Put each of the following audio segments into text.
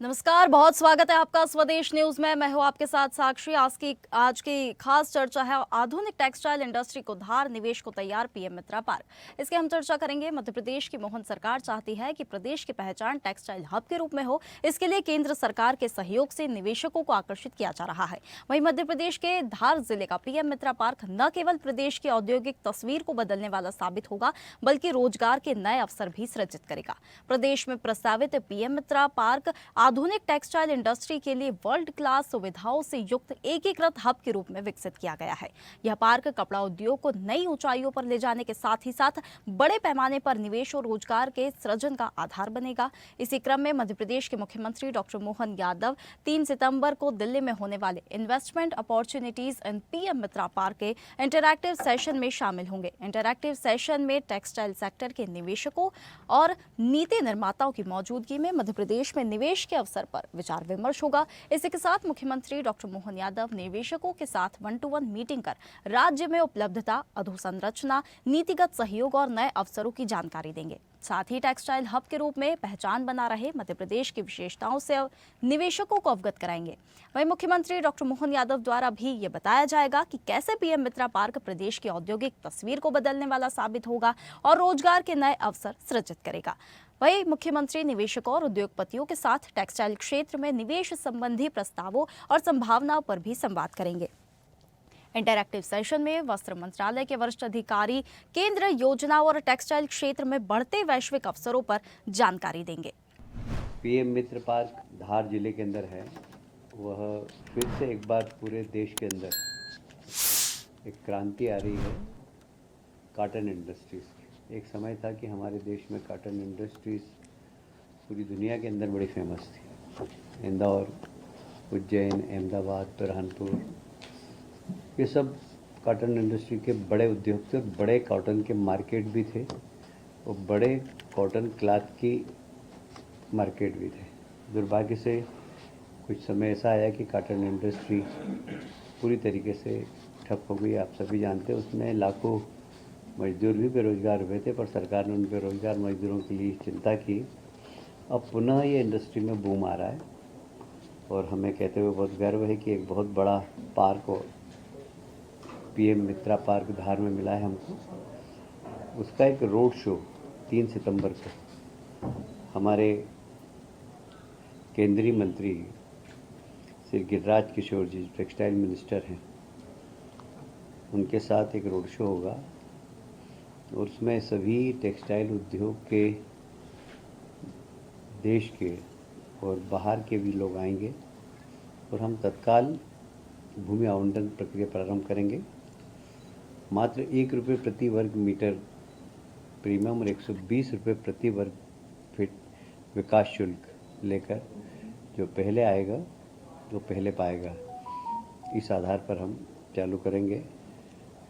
नमस्कार, बहुत स्वागत है आपका स्वदेश न्यूज में। मैं हूं आपके साथ साक्षी। आज की खास चर्चा है आधुनिक टेक्सटाइल इंडस्ट्री को धार निवेश को तैयार पीएम मित्रा पार्क। इसके हम चर्चा करेंगे। मध्य प्रदेश की मोहन सरकार चाहती है कि प्रदेश की पहचान टेक्सटाइल हब के रूप में हो। इसके लिए केंद्र सरकार के सहयोग से निवेशकों को आकर्षित किया जा रहा है। वहीं मध्य प्रदेश के धार जिले का पीएम मित्रा पार्क न केवल प्रदेश की औद्योगिक तस्वीर को बदलने वाला साबित होगा, बल्कि रोजगार के नए अवसर भी सृजित करेगा। प्रदेश में प्रस्तावित पीएम मित्रा पार्क आधुनिक टेक्सटाइल इंडस्ट्री के लिए वर्ल्ड क्लास सुविधाओं से युक्त एकीकृत हब के रूप में विकसित किया गया है। यह पार्क कपड़ा उद्योग को नई ऊंचाइयों पर ले जाने के साथ ही साथ बड़े पैमाने पर निवेश और रोजगार के सृजन का आधार बनेगा। इसी क्रम में मध्य प्रदेश के मुख्यमंत्री डॉक्टर मोहन यादव 3 सितंबर को दिल्ली में होने वाले investment opportunities in PM Mitra park के इंटरैक्टिव सेशन में शामिल होंगे। इंटरैक्टिव सेशन में टेक्सटाइल सेक्टर के निवेशकों और नीति निर्माताओं की मौजूदगी में मध्य प्रदेश में निवेश के अवसर पर विचार विमर्श होगा। इसी के साथ मुख्यमंत्री डॉक्टर मोहन यादव निवेशकों के साथ 1-to-1 मीटिंग कर राज्य में उपलब्धता, अधोसंरचना, नीतिगत सहयोग और नए अवसरों की जानकारी देंगे। साथ ही टेक्सटाइल हब के रूप में पहचान बना रहे मध्य प्रदेश की विशेषताओं से निवेशकों को अवगत कराएंगे। वहीं मुख्यमंत्री डॉक्टर मोहन यादव द्वारा भी ये बताया जाएगा कि कैसे पीएम मित्रा पार्क प्रदेश की औद्योगिक तस्वीर को बदलने वाला साबित होगा और रोजगार के नए अवसर सृजित करेगा। वहीं मुख्यमंत्री निवेशकों और उद्योगपतियों के साथ टेक्सटाइल क्षेत्र में निवेश संबंधी प्रस्तावों और संभावनाओं पर भी संवाद करेंगे। इंटरैक्टिव सेशन में वस्त्र मंत्रालय के वरिष्ठ अधिकारी केंद्र योजना और टेक्सटाइल क्षेत्र में बढ़ते वैश्विक अवसरों पर जानकारी देंगे। पीएम मित्र पार्क धार जिले के अंदर है। वह फिर से एक बार पूरे देश के अंदर एक क्रांति आ रही है कॉटन इंडस्ट्रीज़ की। एक समय था कि हमारे देश में कॉटन इंडस्ट्रीज़ पूरी दुनिया के अंदर बड़ी फेमस थी। इंदौर, उज्जैन, अहमदाबाद, बुरहानपुर, ये सब कॉटन इंडस्ट्री के बड़े उद्योग थे। बड़े कॉटन के मार्केट भी थे और बड़े कॉटन क्लॉथ की मार्केट भी थे। दुर्भाग्य से कुछ समय ऐसा आया कि कॉटन इंडस्ट्री पूरी तरीके से ठप हो गई। आप सभी जानते हैं, उसमें लाखों मजदूर भी बेरोजगार हुए थे, पर सरकार ने उन बेरोजगार मजदूरों के लिए चिंता की। अब पुनः ये इंडस्ट्री में बूम आ रहा है और हमें कहते हुए बहुत गर्व है कि एक बहुत बड़ा पार्क और पीएम मित्रा पार्क धार में मिला है हमको। उसका एक रोड शो 3 सितंबर को हमारे केंद्रीय मंत्री श्री गिरिराज किशोर जी, टेक्सटाइल मिनिस्टर हैं, उनके साथ एक रोड शो होगा और उसमें सभी टेक्सटाइल उद्योग के देश के और बाहर के भी लोग आएंगे और हम तत्काल भूमि आवंटन प्रक्रिया प्रारंभ करेंगे। मात्र 1 रुपये प्रति वर्ग मीटर प्रीमियम और 120 रुपये प्रति वर्ग फीट विकास शुल्क लेकर जो पहले आएगा वो पहले पाएगा, इस आधार पर हम चालू करेंगे।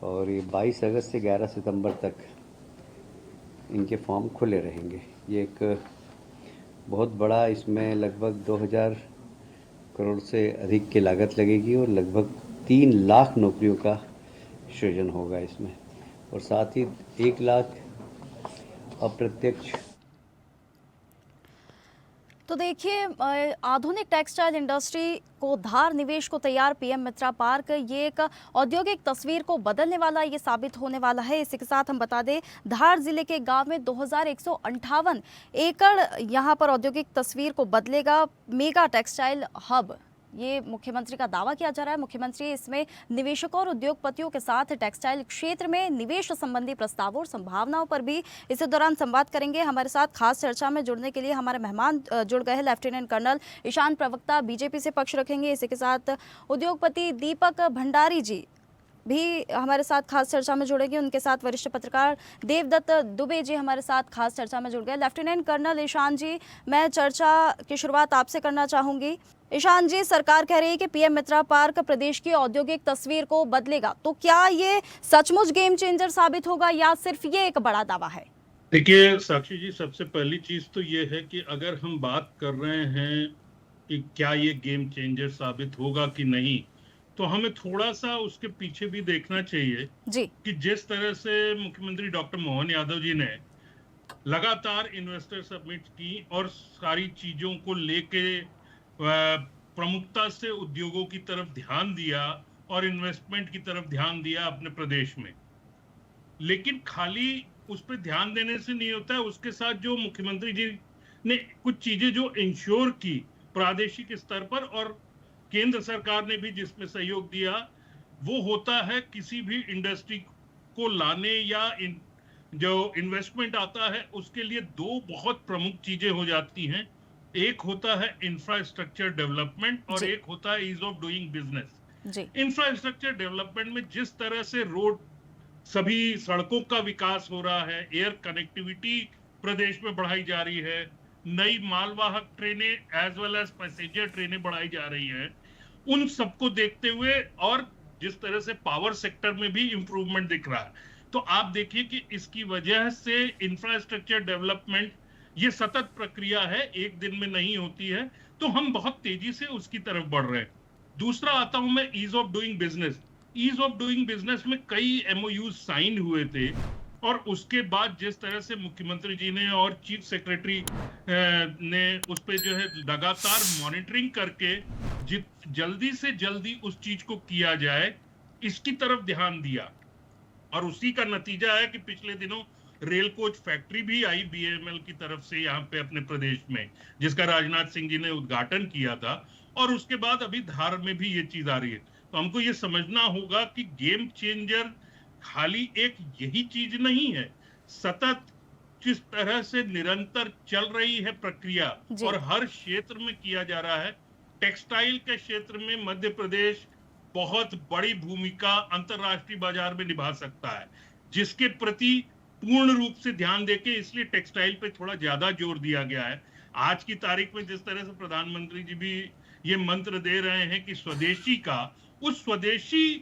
और ये 22 अगस्त से 11 सितंबर तक इनके फॉर्म खुले रहेंगे। ये एक बहुत बड़ा, इसमें लगभग 2000 करोड़ से अधिक की लागत लगेगी और लगभग 3 लाख नौकरियों का सृजन होगा इसमें, और साथ ही 1 लाख अप्रत्यक्ष। तो देखिए, आधुनिक टेक्सटाइल इंडस्ट्री को धार निवेश को तैयार पीएम मित्रा पार्क, ये एक औद्योगिक तस्वीर को बदलने वाला ये साबित होने वाला है। इसी के साथ हम बता दें, धार जिले के गांव में 2158 एकड़ यहां पर औद्योगिक तस्वीर को बदलेगा मेगा टेक्सटाइल हब। ये मुख्यमंत्री का दावा किया जा रहा है। मुख्यमंत्री इसमें निवेशकों और उद्योगपतियों के साथ टेक्सटाइल क्षेत्र में निवेश संबंधी प्रस्तावों और संभावनाओं पर भी इसी दौरान संवाद करेंगे। हमारे साथ खास चर्चा में जुड़ने के लिए हमारे मेहमान जुड़ गए हैं। लेफ्टिनेंट कर्नल ईशान प्रवक्ता बीजेपी से पक्ष रखेंगे। इसी के साथ उद्योगपति दीपक भंडारी जी भी हमारे साथ खास चर्चा में जुड़ेंगे। उनके साथ वरिष्ठ पत्रकार देवदत्त दुबे जी हमारे साथ खास चर्चा में जुड़ गए। लेफ्टिनेंट कर्नल ईशान जी, मैं चर्चा की शुरुआत आपसे करना चाहूंगी। ईशान जी, सरकार कह रही है कि पीएम मित्रा पार्क प्रदेश की औद्योगिक तस्वीर को बदलेगा, तो क्या ये सचमुच गेम चेंजर साबित होगा या सिर्फ ये एक बड़ा दावा है? देखिए साक्षी जी, सबसे पहली चीज तो ये है कि अगर हम बात कर रहे हैं कि क्या ये गेम चेंजर साबित होगा कि नहीं, तो हमें थोड़ा सा उसके पीछे भी देखना चाहिए जी। कि जिस तरह से मुख्यमंत्री डॉक्टर मोहन यादव जी ने लगातार इन्वेस्टर समिट की और सारी चीजों को लेके प्रमुखता से उद्योगों की तरफ ध्यान दिया और इन्वेस्टमेंट की तरफ ध्यान दिया अपने प्रदेश में। लेकिन खाली उस पर ध्यान देने से नहीं होता है, उसके साथ जो मुख्यमंत्री जी ने कुछ चीजें जो इंश्योर की प्रादेशिक स्तर पर और केंद्र सरकार ने भी जिसमें सहयोग दिया, वो होता है किसी भी इंडस्ट्री को लाने या जो इन्वेस्टमेंट आता है उसके लिए दो बहुत प्रमुख चीजें हो जाती हैं। एक होता है इंफ्रास्ट्रक्चर डेवलपमेंट और एक होता है ease of doing business. Infrastructure development में जिस तरह से रोड, सभी सड़कों का विकास हो रहा है, एयर कनेक्टिविटी प्रदेश में बढ़ाई जा रही है, नई मालवाहक ट्रेनें एज वेल एज पैसेंजर ट्रेनें बढ़ाई जा रही हैं, उन सबको देखते हुए और जिस तरह से पावर सेक्टर में भी इंप्रूवमेंट दिख रहा है, तो आप देखिए कि इसकी वजह से इंफ्रास्ट्रक्चर डेवलपमेंट ये सतत प्रक्रिया है, एक दिन में नहीं होती है, तो हम बहुत तेजी से उसकी तरफ बढ़ रहे हैं। दूसरा आता हूं मैं ease of doing business. Ease of doing business में कई एमओयू साइन हुए थे और उसके बाद जिस तरह से मुख्यमंत्री जी ने और चीफ सेक्रेटरी ने उस पे जो है लगातार मॉनिटरिंग करके जल्दी से जल्दी उस चीज को किया जाए, इसकी तरफ ध्यान दिया। और उसी का नतीजा है कि पिछले दिनों रेल कोच फैक्ट्री भी आई बीएमएल की तरफ से यहाँ पे अपने प्रदेश में, जिसका राजनाथ सिंह जी ने उद्घाटन किया था, और उसके बाद अभी धार में भी ये चीज आ रही है। तो हमको ये समझना होगा कि गेम चेंजर खाली एक यही चीज नहीं है, सतत जिस तरह से निरंतर चल रही है प्रक्रिया और हर क्षेत्र में किया जा रहा है। टेक्सटाइल के क्षेत्र में मध्य प्रदेश बहुत बड़ी भूमिका अंतरराष्ट्रीय बाजार में निभा सकता है, जिसके प्रति पूर्ण रूप से ध्यान देके इसलिए टेक्सटाइल पे थोड़ा ज्यादा जोर दिया गया है। आज की तारीख में जिस तरह से प्रधानमंत्री जी भी ये मंत्र दे रहे हैं कि स्वदेशी का, उस स्वदेशी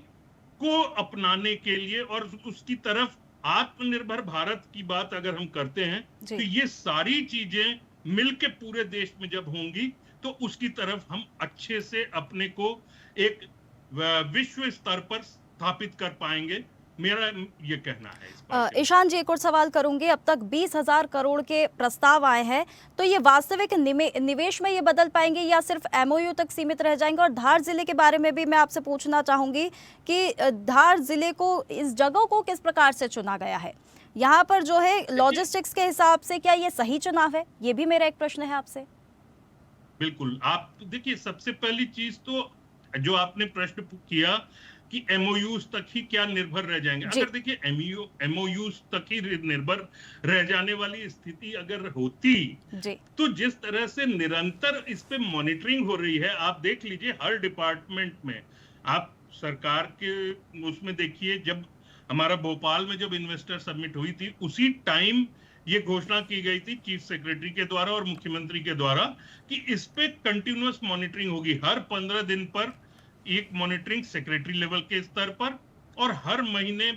को अपनाने के लिए और उसकी तरफ आत्मनिर्भर भारत की बात अगर हम करते हैं तो ये सारी चीजें मिलके पूरे देश में जब होंगी तो उसकी तरफ हम अच्छे से अपने को एक विश्व स्तर पर स्थापित कर पाएंगे, मेरा ये कहना है। ईशान जी, एक और सवाल करूंगी। अब तक 20,000 करोड़ के प्रस्ताव आए हैं, तो ये वास्तविक निवेश में ये बदल पाएंगे या सिर्फ एमओयू तक सीमित रह जाएंगे? और धार जिले के बारे में भी मैं आपसे पूछना चाहूंगी कि धार जिले को, इस जगह को किस प्रकार से चुना गया है? यहाँ पर जो है लॉजिस्टिक्स के हिसाब से क्या ये सही चुनाव है? ये भी मेरा एक प्रश्न है आपसे। बिल्कुल, आप देखिए, सबसे पहली चीज तो जो आपने प्रश्न किया कि एमओयूज तक ही क्या निर्भर रह जाएंगे, अगर देखिए एमओयूज तक ही निर्भर रह जाने वाली स्थिति अगर होती तो जिस तरह से निरंतर इस पे मॉनिटरिंग हो रही है, आप देख लीजिए हर डिपार्टमेंट में, आप सरकार के उसमें देखिए, जब हमारा भोपाल में जब इन्वेस्टर समिट हुई थी उसी टाइम ये घोषणा की गई थी चीफ सेक्रेटरी के द्वारा और मुख्यमंत्री के द्वारा कि इस पे कंटिन्यूअस मॉनिटरिंग होगी। हर 15 दिन पर एक मॉनिटरिंग सेक्रेटरी लेवल के स्तर पर और हर महीने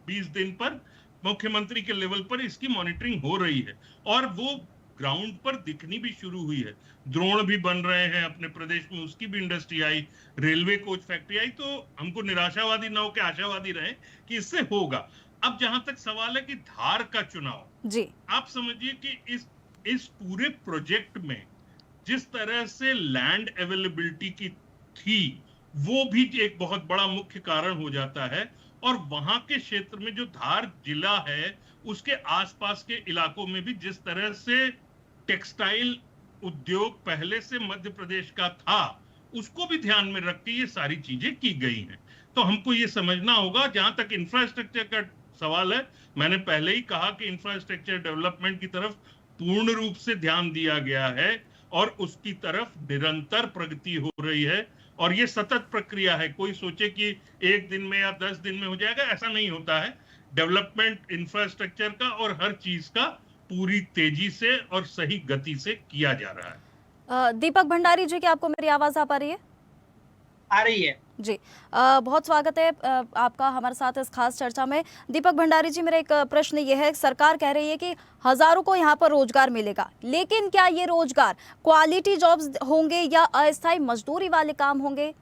20 दिन पर मुख्यमंत्री के लेवल पर इसकी मॉनिटरिंग हो रही है और वो ग्राउंड पर दिखनी भी शुरू हुई है। ड्रोन भी बन रहे हैं अपने प्रदेश में, उसकी भी इंडस्ट्री आई, रेलवे कोच फैक्ट्री आई, तो हमको निराशावादी न होकर आशावादी रहे कि इससे होगा। अब जहां तक सवाल है कि धार का चुनाव, जी आप समझिए कि इस पूरे प्रोजेक्ट में जिस तरह से लैंड अवेलेबिलिटी की थी वो भी एक बहुत बड़ा मुख्य कारण हो जाता है, और वहां के क्षेत्र में जो धार जिला है उसके आसपास के इलाकों में भी जिस तरह से टेक्सटाइल उद्योग पहले से मध्य प्रदेश का था उसको भी ध्यान में रख के ये सारी चीजें की गई हैं। तो हमको ये समझना होगा, जहां तक इंफ्रास्ट्रक्चर का सवाल है, मैंने पहले ही कहा कि इंफ्रास्ट्रक्चर डेवलपमेंट की तरफ पूर्ण रूप से ध्यान दिया गया है और उसकी तरफ निरंतर प्रगति हो रही है, और ये सतत प्रक्रिया है। कोई सोचे कि एक दिन में या 10 दिन में हो जाएगा, ऐसा नहीं होता है। डेवलपमेंट इंफ्रास्ट्रक्चर का और हर चीज का पूरी तेजी से और सही गति से किया जा रहा है। दीपक भंडारी जी, क्या आपको मेरी आवाज आ पा रही है? आ रही है जी। बहुत स्वागत है आपका हमारे साथ इस खास चर्चा में। दीपक भंडारी जी, मेरा एक प्रश्न ये है, सरकार कह रही है कि हजारों को यहाँ पर रोजगार मिलेगा, लेकिन क्या ये रोजगार क्वालिटी जॉब्स होंगे या अस्थायी मजदूरी वाले काम होंगे?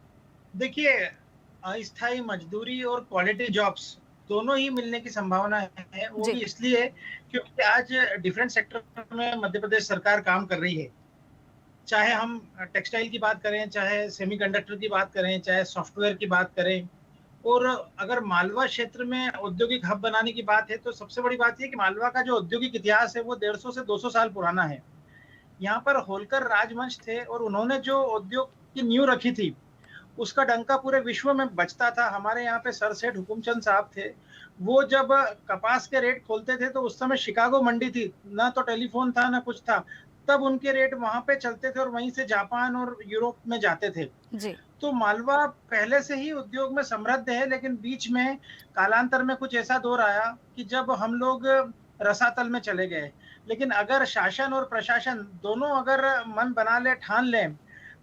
देखिए, अस्थायी मजदूरी और क्वालिटी जॉब्स दोनों ही मिलने की संभावना है। वो जी। भी इसलिए क्योंकि आज डिफरेंट सेक्टर में मध्य प्रदेश सरकार काम कर रही है। चाहे हम टेक्सटाइल की बात करें, चाहे सेमीकंडक्टर की बात करें, चाहे सॉफ्टवेयर की बात करें। और अगर मालवा क्षेत्र में औद्योगिक हब बनाने की बात है, तो सबसे बड़ी बात ये कि मालवा का जो औद्योगिक इतिहास है वो 150 से 200 साल पुराना है। यहाँ पर होलकर राजवंश थे और उन्होंने जो उद्योग की नींव रखी थी, उसका डंका पूरे विश्व में बजता था। हमारे यहाँ पे सर सेठ हुकुमचंद साहब थे। वो जब कपास के रेट खोलते थे तो उस समय शिकागो मंडी थी, ना तो टेलीफोन था ना कुछ था। तब उनके रेट वहां पे चलते थे और वहीं से जापान और यूरोप में जाते थे। जी। तो मालवा पहले से ही उद्योग में समृद्ध है, लेकिन बीच में कालांतर में कुछ ऐसा दौर आया कि जब हम लोग रसातल में चले गए। लेकिन अगर शासन और प्रशासन दोनों अगर मन बना ले, ठान लें,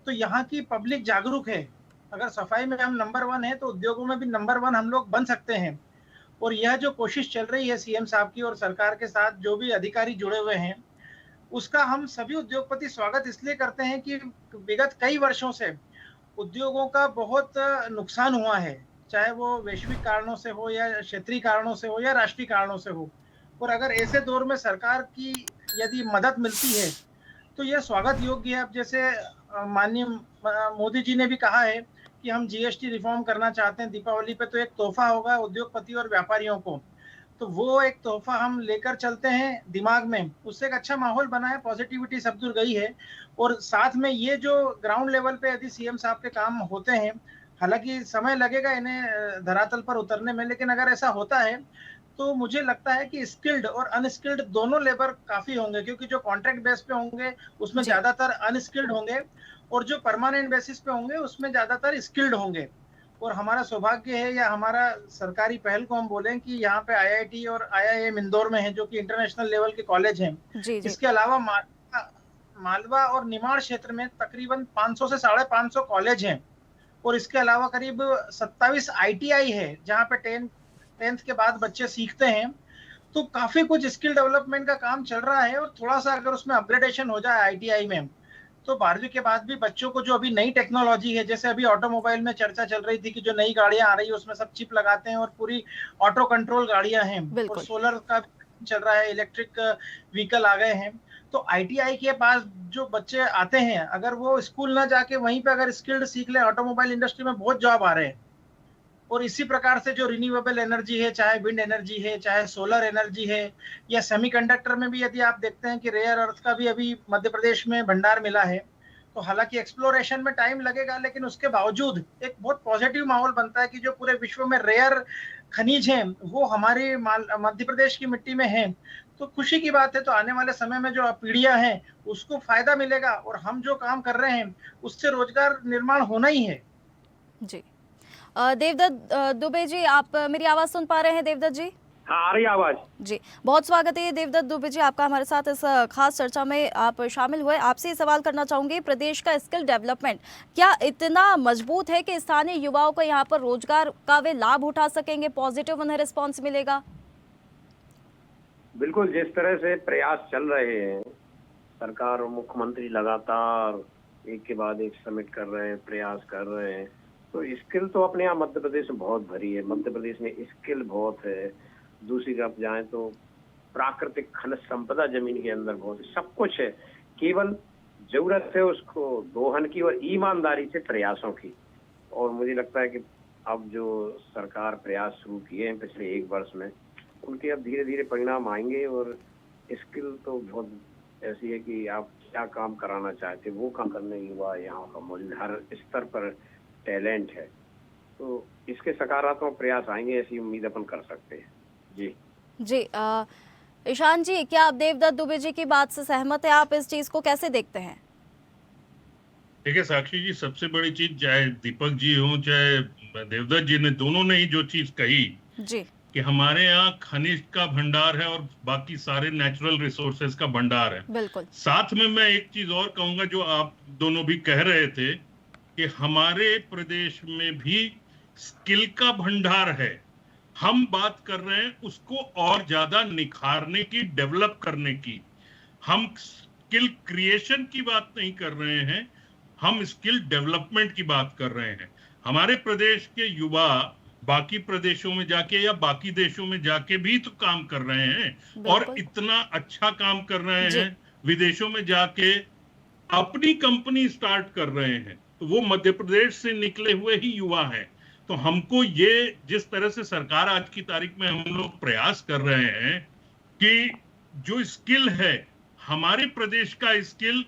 तो यहाँ की पब्लिक जागरूक है। अगर सफाई में हम नंबर 1 हैं, तो उद्योगों में भी नंबर 1 हम लोग बन सकते हैं। और यह जो कोशिश चल रही है सीएम साहब की और सरकार के साथ जो भी अधिकारी जुड़े हुए हैं, उसका हम सभी उद्योगपति स्वागत इसलिए करते हैं कि विगत कई वर्षों से उद्योगों का बहुत नुकसान हुआ है, चाहे वो वैश्विक कारणों से हो या क्षेत्रीय कारणों से हो या राष्ट्रीय कारणों से हो। और अगर ऐसे दौर में सरकार की यदि मदद मिलती है, तो यह स्वागत योग्य है। अब जैसे माननीय मोदी जी ने भी कहा है कि हम जीएसटी रिफॉर्म करना चाहते हैं, दीपावली पे तो एक तोहफा होगा उद्योगपति और व्यापारियों को। तो वो एक तोहफा हम लेकर चलते हैं दिमाग में, उससे एक अच्छा माहौल बना है, पॉजिटिविटी सब दूर गई है। और साथ में ये जो ग्राउंड लेवल पे यदि सीएम साहब के काम होते हैं, हालांकि समय लगेगा इन्हें धरातल पर उतरने में, लेकिन अगर ऐसा होता है तो मुझे लगता है कि स्किल्ड और अनस्किल्ड दोनों लेबर काफी होंगे, क्योंकि जो कॉन्ट्रैक्ट बेस पे होंगे उसमें जी। ज्यादातर अनस्किल्ड होंगे और जो परमानेंट बेसिस पे होंगे उसमें ज्यादातर स्किल्ड होंगे। और हमारा सौभाग्य है या हमारा सरकारी पहल को हम बोलें कि यहाँ पे आईआईटी और आईआईएम इंदौर में है, जो कि इंटरनेशनल लेवल के कॉलेज हैं। जी। जी। इसके अलावा मालवा और निमाड़ क्षेत्र में तकरीबन 500 से 550 कॉलेज हैं। और इसके अलावा करीब 27 आईटीआई है, जहाँ पे 10th के बाद बच्चे सीखते हैं। तो काफी कुछ स्किल डेवलपमेंट का काम चल रहा है। और थोड़ा सा अगर उसमें अपग्रेडेशन हो जाए आईटीआई में, तो 12वीं के बाद भी बच्चों को जो अभी नई टेक्नोलॉजी है, जैसे अभी ऑटोमोबाइल में चर्चा चल रही थी कि जो नई गाड़ियां आ रही है उसमें सब चिप लगाते हैं और पूरी ऑटो कंट्रोल गाड़ियां हैं। और बिल्कुल। सोलर का चल रहा है, इलेक्ट्रिक व्हीकल आ गए हैं। तो आईटीआई के पास जो बच्चे आते हैं, अगर वो स्कूल ना जाके वहीं पे अगर स्किल्ड सीख ले, ऑटोमोबाइल इंडस्ट्री में बहुत जॉब आ रहे हैं। और इसी प्रकार से जो रिन्यूएबल एनर्जी है, चाहे विंड एनर्जी है, चाहे सोलर एनर्जी है, या सेमीकंडक्टर में भी यदि आप देखते हैं कि रेयर अर्थ का भी अभी मध्य प्रदेश में भंडार मिला है। तो हालांकि एक्सप्लोरेशन में टाइम लगेगा, लेकिन उसके बावजूद एक बहुत पॉजिटिव माहौल बनता है कि जो पूरे विश्व में रेयर खनिज हैं वो हमारी मध्य प्रदेश की मिट्टी में है। तो खुशी की बात है। तो आने वाले समय में जो पीढ़ियां हैं उसको फायदा मिलेगा, और हम जो काम कर रहे हैं उससे रोजगार निर्माण होना ही है। जी। देवदत्त दुबे जी, आप मेरी आवाज सुन पा रहे हैं देवदत्त जी? हाँ, आ रही आवाज। जी, बहुत स्वागत है देवदत्त दुबे जी आपका हमारे साथ इस खास चर्चा में आप शामिल हुए। आपसे ये सवाल करना चाहूंगी, प्रदेश का स्किल डेवलपमेंट क्या इतना मजबूत है कि स्थानीय युवाओं को यहाँ पर रोजगार का वे लाभ उठा सकेंगे, पॉजिटिव उन्हें रिस्पॉन्स मिलेगा? बिल्कुल, जिस तरह से प्रयास चल रहे हैं, सरकार और मुख्यमंत्री लगातार एक के बाद एक समिट कर रहे हैं, प्रयास कर रहे हैं, तो स्किल तो अपने यहाँ मध्य प्रदेश में बहुत भरी है। मध्य प्रदेश में स्किल बहुत है। दूसरी तरफ जाए तो प्राकृतिक खनिज संपदा जमीन के अंदर बहुत है, सब कुछ है। केवल जरूरत है उसको दोहन की और ईमानदारी से प्रयासों की। और मुझे लगता है कि अब जो सरकार प्रयास शुरू किए हैं पिछले 1 वर्ष में, उनके अब धीरे धीरे परिणाम आएंगे। और स्किल तो बहुत ऐसी है कि आप क्या काम कराना चाहते वो काम करने युवा यहाँ का मौजूद, हर स्तर पर टैलेंट है। तो इसके सकारात्मक प्रयास आएंगे, ऐसी उम्मीद अपन कर सकते हैं। जी जी। ईशान जी, क्या आप देवदत्त दुबे जी की बात से सहमत है? आप इस चीज को कैसे देखते हैं? देखिए साक्षी जी, सबसे बड़ी चीज, चाहे दीपक जी हो चाहे देवदत्त जी ने, दोनों ने ही जो चीज कही जी। कि हमारे यहाँ खनिज का भंडार है और बाकी सारे नेचुरल रिसोर्सेज का भंडार है। बिल्कुल। साथ में मैं एक चीज और कहूंगा, जो आप दोनों भी कह रहे थे कि हमारे प्रदेश में भी स्किल का भंडार है। हम बात कर रहे हैं उसको और ज्यादा निखारने की, डेवलप करने की। हम स्किल क्रिएशन की बात नहीं कर रहे हैं, हम स्किल डेवलपमेंट की बात कर रहे हैं। हमारे प्रदेश के युवा बाकी प्रदेशों में जाके या बाकी देशों में जाके भी तो काम कर रहे हैं और बिल्कुल। इतना अच्छा काम कर रहे जी। हैं, विदेशों में जाके अपनी कंपनी स्टार्ट कर रहे हैं। तो वो मध्य प्रदेश से निकले हुए ही युवा हैं। तो हमको ये जिस तरह से सरकार आज की तारीख में हम लोग प्रयास कर रहे हैं कि जो स्किल है हमारे प्रदेश का स्किल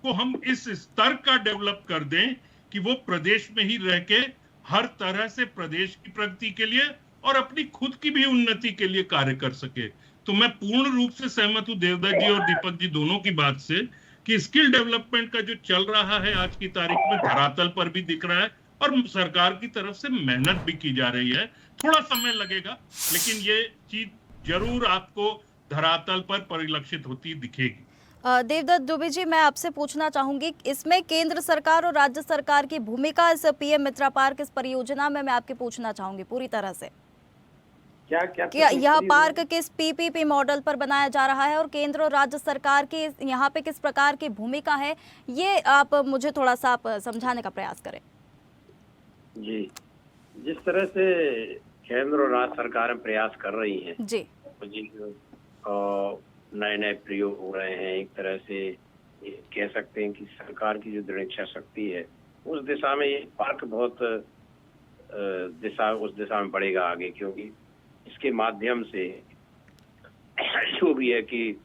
को हम इस स्तर का डेवलप कर दें कि वो प्रदेश में ही रह के हर तरह से प्रदेश की प्रगति के लिए और अपनी खुद की भी उन्नति के लिए कार्य कर सके। तो मैं पूर्ण रूप से सहमत हूं देवदत्त जी और दीपक जी दोनों की बात से कि स्किल डेवलपमेंट का जो चल रहा है आज की तारीख में धरातल पर भी दिख रहा है और सरकार की तरफ से मेहनत भी की जा रही है। थोड़ा समय लगेगा लेकिन ये चीज जरूर आपको धरातल पर परिलक्षित होती दिखेगी। देवदत्त दुबे जी, मैं आपसे पूछना चाहूंगी, इसमें केंद्र सरकार और राज्य सरकार की भूमिका इस पीएम मित्रा पार्क इस परियोजना में मैं आपके पूछना चाहूंगी पूरी तरह से। क्या क्या क्या यह पार्क किस पीपीपी मॉडल पर बनाया जा रहा है और केंद्र और राज्य सरकार की यहाँ पे किस प्रकार की भूमिका है, ये आप मुझे थोड़ा सा आप समझाने का प्रयास करें। जी, जिस तरह से केंद्र और राज्य सरकारें प्रयास कर रही हैं जी नए नए प्रयोग हो रहे हैं, एक तरह से ये कह सकते हैं कि सरकार की जो दृढ़ इच्छा शक्ति है उस दिशा में ये पार्क बहुत उस दिशा में बढ़ेगा आगे, क्योंकि इसके माध्यम से जो भी है कि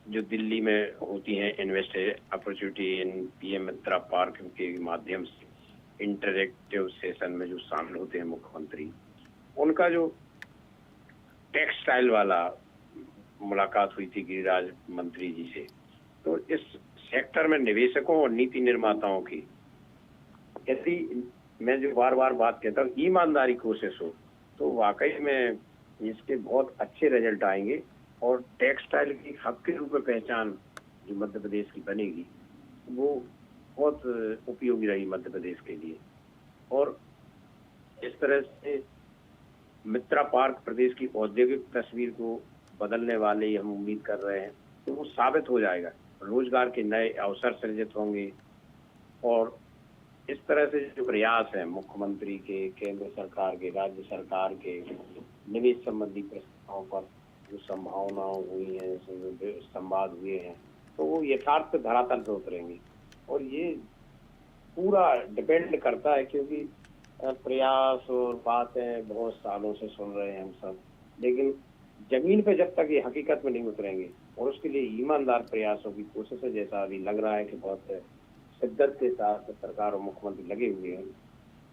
जो दिल्ली में होती हैं invest opportunity in PM Mitra park के माध्यम से इंटरेक्टिव सेशन में जो शामिल होते हैं मुख्यमंत्री, उनका जो टेक्सटाइल वाला मुलाकात हुई थी गिरिराज मंत्री जी से, तो इस सेक्टर में निवेशकों और नीति निर्माताओं की यदि मैं जो बार बार बात कहता हूँ ईमानदारी कोशिश हो तो वाकई में इसके बहुत अच्छे रिजल्ट आएंगे और टेक्सटाइल की हब के रूप में पहचान जो मध्य प्रदेश की बनेगी वो बहुत उपयोगी रही मध्य प्रदेश के लिए। और इस तरह से मित्रा पार्क प्रदेश की औद्योगिक तस्वीर को बदलने वाले हम उम्मीद कर रहे हैं, तो वो साबित हो जाएगा, रोजगार के नए अवसर सृजित होंगे। और इस तरह से जो प्रयास है मुख्यमंत्री के, केंद्र सरकार के, राज्य सरकार के निवेश संबंधी प्रस्तावों पर जो संभावनाएं हुई हैं, संवाद हुए हैं, तो वो यथार्थ धरातल पर उतरेंगे। और ये पूरा डिपेंड करता है क्योंकि प्रयास और बातें बहुत सालों से सुन रहे हैं हम सब, लेकिन जमीन पे जब तक ये हकीकत में नहीं उतरेंगे और उसके लिए ईमानदार प्रयासों की कोशिश है, जैसा अभी लग रहा है कि बहुत शिद्दत के साथ सरकार और मुख्यमंत्री लगे हुए हैं,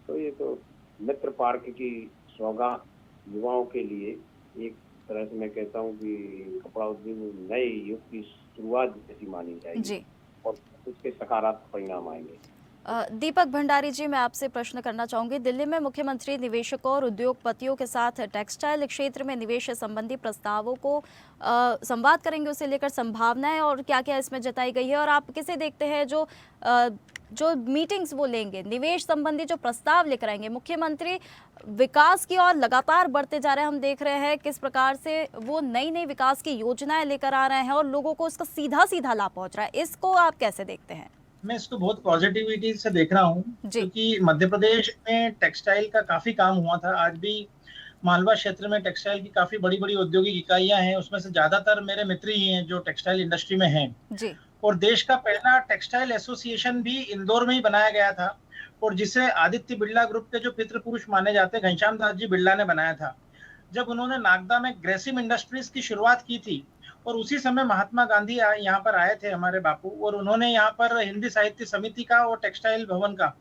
तो ये तो मित्र पार्क की सौगात युवाओं के लिए एक तरह से मैं कहता हूँ कि कपड़ा उद्योग नए युग की शुरुआत जैसी मानी जाएगी और उसके सकारात्मक परिणाम आएंगे। दीपक भंडारी जी, मैं आपसे प्रश्न करना चाहूंगी, दिल्ली में मुख्यमंत्री निवेशकों और उद्योगपतियों के साथ टेक्सटाइल क्षेत्र में निवेश संबंधी प्रस्तावों को संवाद करेंगे, उसे लेकर संभावनाएं और क्या क्या इसमें जताई गई है, और आप किसे देखते हैं जो मीटिंग्स वो लेंगे, निवेश संबंधी जो प्रस्ताव लेकर आएंगे, मुख्यमंत्री विकास की ओर लगातार बढ़ते जा रहे हैं, हम देख रहे हैं किस प्रकार से वो नई नई विकास की योजनाएं लेकर आ रहे हैं और लोगों को इसका सीधा सीधा लाभ पहुंच रहा है, इसको आप कैसे देखते हैं? मैं इसको बहुत पॉजिटिविटी से देख रहा हूँ क्योंकि मध्य प्रदेश में टेक्सटाइल का काफी काम हुआ था। आज भी मालवा क्षेत्र में टेक्सटाइल की काफी बड़ी बड़ी औद्योगिक इकाइयां हैं, उसमें से ज्यादातर मेरे मित्र ही हैं जो टेक्सटाइल इंडस्ट्री में हैं जी। और देश का पहला टेक्सटाइल एसोसिएशन भी इंदौर में ही बनाया गया था और जिसे आदित्य बिरला ग्रुप के जो पितृ पुरुष माने जाते हैं घनश्याम दास जी बिरला ने बनाया था। जब उन्होंने नागदा में ग्रेसिम इंडस्ट्रीज की शुरुआत की थी और उसी समय महात्मा गांधी यहाँ पर आए थे हमारे बापू, और उन्होंने यहाँ पर हिंदी साहित्य समिति का और टेक्सटाइल भवन का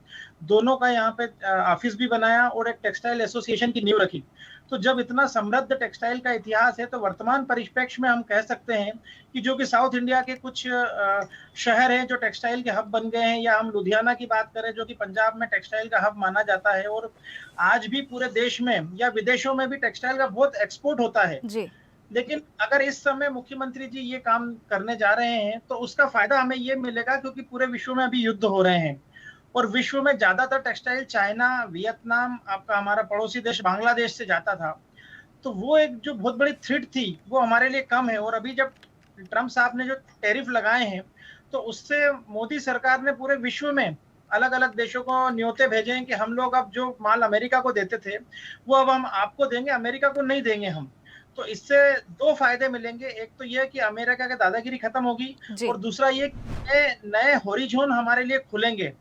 दोनों का यहाँ पे ऑफिस भी बनाया और एक टेक्सटाइल एसोसिएशन की नींव रखी। तो जब इतना समृद्ध टेक्सटाइल का इतिहास है तो वर्तमान परिप्रेक्ष्य में हम कह सकते हैं कि जो कि साउथ इंडिया के कुछ शहर हैं जो टेक्सटाइल के हब बन गए हैं, या हम लुधियाना की बात करें जो कि पंजाब में टेक्सटाइल का हब माना जाता है और आज भी पूरे देश में या विदेशों में भी टेक्सटाइल का बहुत एक्सपोर्ट होता है जी। लेकिन अगर इस समय मुख्यमंत्री जी ये काम करने जा रहे हैं तो उसका फायदा हमें ये मिलेगा क्योंकि पूरे विश्व में अभी युद्ध हो रहे हैं और विश्व में ज्यादातर टेक्सटाइल चाइना, वियतनाम, आपका हमारा पड़ोसी देश बांग्लादेश से जाता था। तो वो एक जो बहुत बड़ी थ्रेट थी वो हमारे लिए कम है। और अभी जब ट्रम्प साहब ने जो टैरिफ लगाए हैं तो उससे मोदी सरकार ने पूरे विश्व में अलग अलग देशों को न्योते भेजे हैं कि हम लोग अब जो माल अमेरिका को देते थे वो अब हम आपको देंगे, अमेरिका को नहीं देंगे हम। तो इससे दो फायदे मिलेंगे, एक तो ये कि अमेरिका की दादागिरी खत्म होगी जी। और दूसरा ये कि नए नए हॉरिजॉन हमारे लिए खुलेंगे।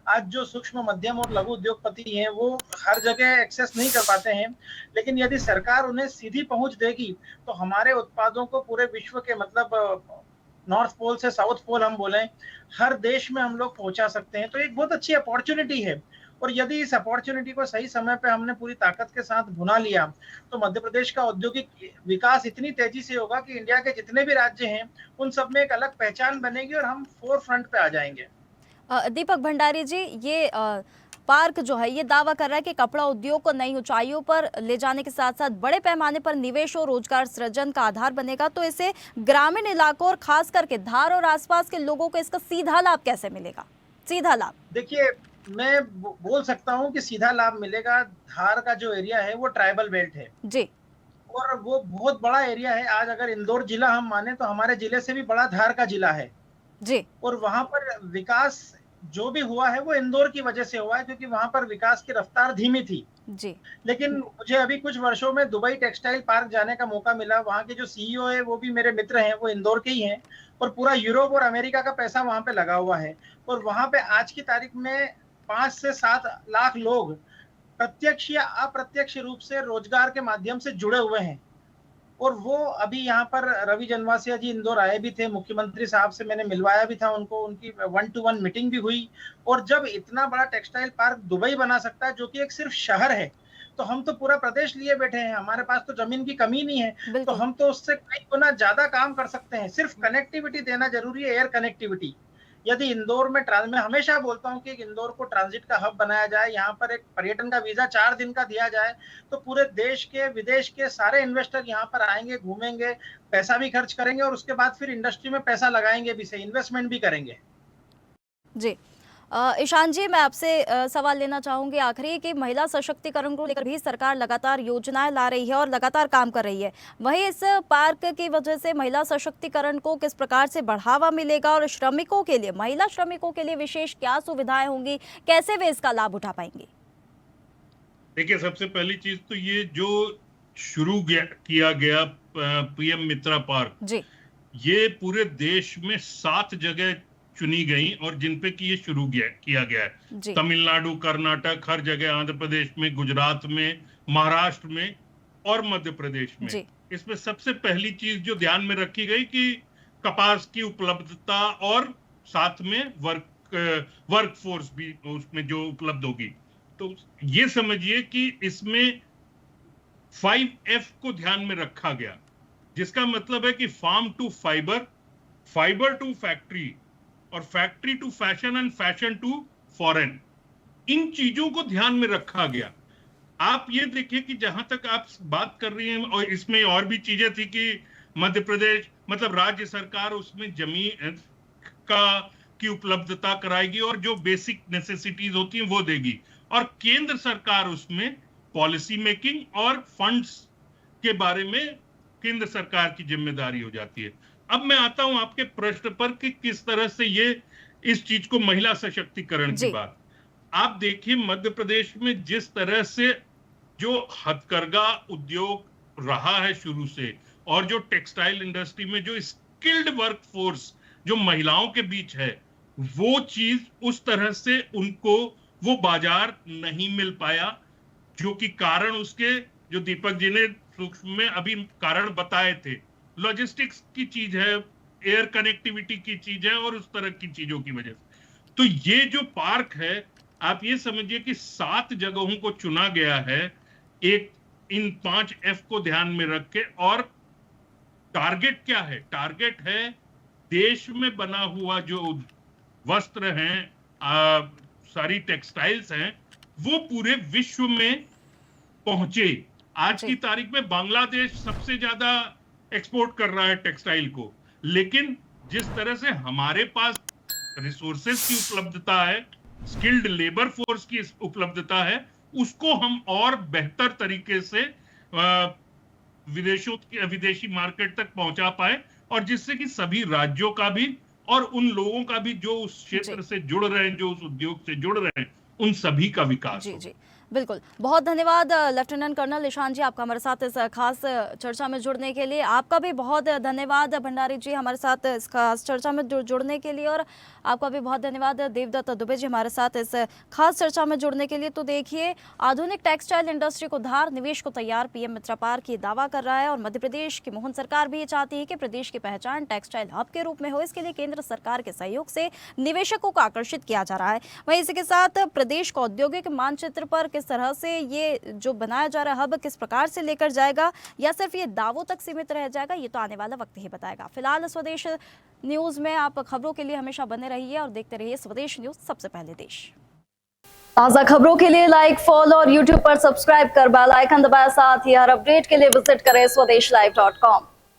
आज जो सूक्ष्म मध्यम और लघु उद्योगपति हैं वो हर जगह एक्सेस नहीं कर पाते हैं, लेकिन यदि सरकार उन्हें सीधी पहुंच देगी तो हमारे उत्पादों को पूरे विश्व के मतलब नॉर्थ पोल से साउथ पोल हम बोलें, हर देश में हम लोग पहुंचा सकते हैं। तो एक बहुत अच्छी अपॉर्चुनिटी है और यदि इस अपॉर्चुनिटी को सही समय पे हमने पूरी ताकत के साथ भुना लिया तो मध्य प्रदेश का औद्योगिक विकास इतनी तेजी से होगा कि इंडिया के जितने भी राज्य हैं उन सब में एक अलग पहचान बनेगी और हम फोर फ्रंट पे आ जाएंगे। दीपक भंडारी जी, ये पार्क जो है ये दावा कर रहा है कि कपड़ा उद्योग को नई ऊंचाइयों पर ले जाने के साथ साथ बड़े पैमाने पर निवेश और रोजगार सृजन का आधार बनेगा। तो इसे ग्रामीण इलाकों और खास करके धार और आसपास के लोगों को इसका सीधा लाभ कैसे मिलेगा? सीधा लाभ देखिए, मैं बोल सकता हूँ कि सीधा लाभ मिलेगा। धार का जो एरिया है वो ट्राइबल बेल्ट है जी। और वो बहुत बड़ा एरिया है। आज अगर इंदौर जिला हम माने तो हमारे जिले से भी बड़ा धार का जिला है जी। और वहां पर विकास जो भी हुआ है वो इंदौर की वजह से हुआ है, क्योंकि वहां पर विकास की रफ्तार धीमी थी। जी। लेकिन मुझे अभी कुछ वर्षों में दुबई टेक्सटाइल पार्क जाने का मौका मिला। वहां के जो सीईओ है वो भी मेरे मित्र हैं, वो इंदौर के ही हैं और पूरा यूरोप और अमेरिका का पैसा वहां पे लगा हुआ है और वहां पे आज की तारीख में 5 से 7 लाख लोग प्रत्यक्ष या अप्रत्यक्ष रूप से रोजगार के माध्यम से जुड़े हुए हैं। और वो अभी यहाँ पर रवि जनवासिया जी इंदौर आए भी थे, मुख्यमंत्री साहब से मैंने मिलवाया भी था उनको, उनकी 1-to-1 मीटिंग भी हुई। और जब इतना बड़ा टेक्सटाइल पार्क दुबई बना सकता है जो कि एक सिर्फ शहर है, तो हम तो पूरा प्रदेश लिए बैठे हैं, हमारे पास तो जमीन की कमी नहीं है, तो बिल्कुल। हम तो उससे कई गुना ज्यादा काम कर सकते हैं। सिर्फ कनेक्टिविटी देना जरूरी है, एयर कनेक्टिविटी। यदि इंदौर में मैं हमेशा बोलता हूँ कि इंदौर को ट्रांजिट का हब बनाया जाए, यहाँ पर एक पर्यटन का वीजा 4 दिन का दिया जाए, तो पूरे देश के विदेश के सारे इन्वेस्टर यहाँ पर आएंगे, घूमेंगे, पैसा भी खर्च करेंगे और उसके बाद फिर इंडस्ट्री में पैसा लगाएंगे भी, सही इन्वेस्टमेंट भी करेंगे। जी। ईशान जी, मैं आपसे सवाल लेना चाहूंगी आखिरी कि महिला सशक्तिकरण को लेकर भी सरकार लगातार योजनाएं ला रही है और लगातार काम कर रही है। वहीं इस पार्क की वजह से महिला सशक्तिकरण को किस प्रकार से बढ़ावा मिलेगा और श्रमिकों के लिए, महिला श्रमिकों के लिए विशेष क्या सुविधाएं होंगी, कैसे वे इसका लाभ उठा पाएंगे? देखिए, सबसे पहली चीज तो ये जो शुरू किया गया पीएम मित्रा पार्क जी। ये पूरे देश में 7 जगह चुनी गई और जिन पे कि ये शुरू किया गया है। तमिलनाडु, कर्नाटक, हर जगह, आंध्र प्रदेश में, गुजरात में, महाराष्ट्र में और मध्य प्रदेश में। इसमें सबसे पहली चीज जो ध्यान में रखी गई कि कपास की उपलब्धता और साथ में वर्क फोर्स भी उसमें जो उपलब्ध होगी। तो ये समझिए कि इसमें 5F को ध्यान में रखा गया, जिसका मतलब है कि farm to fibre, fibre to factory और factory to fashion and fashion to foreign. इन चीजों को ध्यान में रखा गया। आप ये देखिए कि जहां तक आप बात कर रही हैं, और इसमें और भी चीजें थी कि मध्य प्रदेश मतलब राज्य सरकार उसमें जमीन की उपलब्धता कराएगी और जो बेसिक नेसेसिटीज होती हैं वो देगी, और केंद्र सरकार उसमें पॉलिसी मेकिंग और फंड्स के बारे में केंद्र सरकार की जिम्मेदारी हो जाती है। अब मैं आता हूं आपके प्रश्न पर कि किस तरह से ये इस चीज को महिला सशक्तिकरण की बात। आप देखिए मध्य प्रदेश में जिस तरह से जो हथकरघा उद्योग रहा है शुरू से, और जो टेक्सटाइल इंडस्ट्री में जो स्किल्ड वर्क फोर्स जो महिलाओं के बीच है, वो चीज उस तरह से उनको वो बाजार नहीं मिल पाया, जो कि कारण उसके जो दीपक जी ने सूक्ष्म में अभी कारण बताए थे, लॉजिस्टिक्स की चीज है, एयर कनेक्टिविटी की चीज है और उस तरह की चीजों की वजह से। तो ये जो पार्क है, आप ये समझिए कि 7 जगहों को चुना गया है एक इन 5F को ध्यान में रख के। और टारगेट क्या है? टारगेट है देश में बना हुआ जो वस्त्र हैं, सारी टेक्सटाइल्स हैं, वो पूरे विश्व में पहुंचे। आज की तारीख में बांग्लादेश सबसे ज्यादा एक्सपोर्ट कर रहा है टेक्सटाइल को, लेकिन जिस तरह से हमारे पास रिसोर्सेज की उपलब्धता है, स्किल्ड लेबर फोर्स की उपलब्धता है, उसको हम और बेहतर तरीके से विदेशी मार्केट तक पहुंचा पाए, और जिससे कि सभी राज्यों का भी और उन लोगों का भी जो उस क्षेत्र से जुड़ रहे हैं, जो उस उद्योग से जुड़ रहे हैं, उन सभी का विकास जी हो। जी बिल्कुल। बहुत धन्यवाद लेफ्टिनेंट कर्नल ईशान जी, आपका हमारे साथ इस खास चर्चा में जुड़ने के लिए। आपका भी बहुत धन्यवाद भंडारी जी, हमारे साथ इस खास चर्चा में जुड़ने के लिए। और आपका भी बहुत धन्यवाद देवदत्त दुबे जी, हमारे साथ इस खास चर्चा में जुड़ने के लिए। तो देखिए, आधुनिक टेक्सटाइल इंडस्ट्री को उधार, निवेश को तैयार, पीएम मित्रा पार्क ये दावा कर रहा है। और मध्य प्रदेश की मोहन सरकार भी ये चाहती है कि प्रदेश की पहचान टेक्सटाइल हब के रूप में हो। इसके लिए केंद्र सरकार के सहयोग से निवेशकों को आकर्षित किया जा रहा है। वहीं इसी के साथ प्रदेश को औद्योगिक मानचित्र पर किस तरह से ये जो बनाया जा रहा हब किस प्रकार से लेकर जाएगा, या सिर्फ ये दावों तक सीमित रह जाएगा, ये तो आने वाला वक्त ही बताएगा। फिलहाल स्वदेश न्यूज में आप खबरों के लिए हमेशा बने रहिए और देखते रहिए स्वदेश न्यूज, सबसे पहले देश। ताज़ा खबरों के लिए लाइक, फॉलो और यूट्यूब पर सब्सक्राइब कर बेल आइकन दबाएं। साथ ही हर अपडेट के लिए विजिट करें स्वदेशलाइव.com।